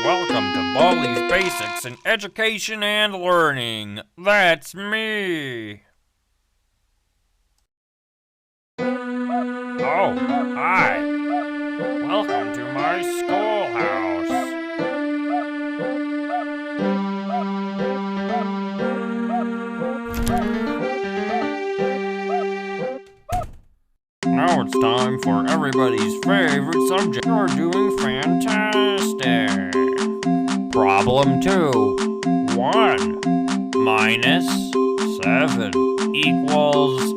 Welcome to baldis Basics in Education and Learning. That's me. Oh, hi. Welcome to my schoolhouse. Now it's time for everybody's favorite subject. You're doing fantastic. Problem 2. 1 minus 7 equals...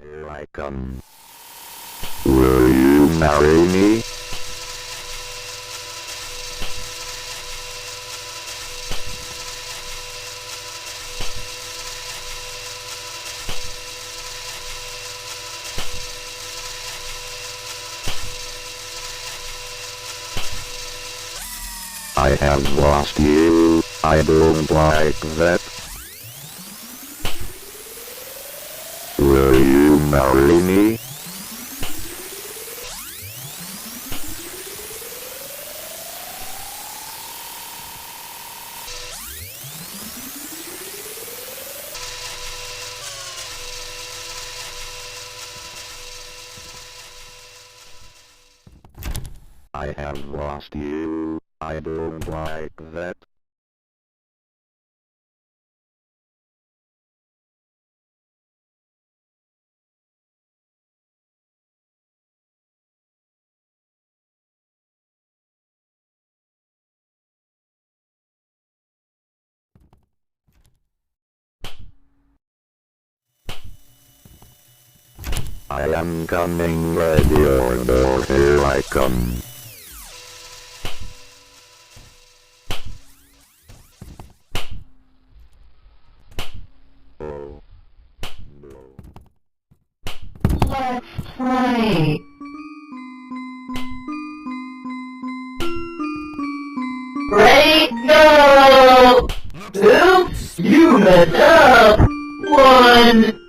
Here I come. Will you marry me? I have lost you. I don't like that. Will you marry me? I have lost you. I don't like that. I am coming, ready or no, here I come. Oh, no. Let's play. Ready, go! Oops, you messed up. 1,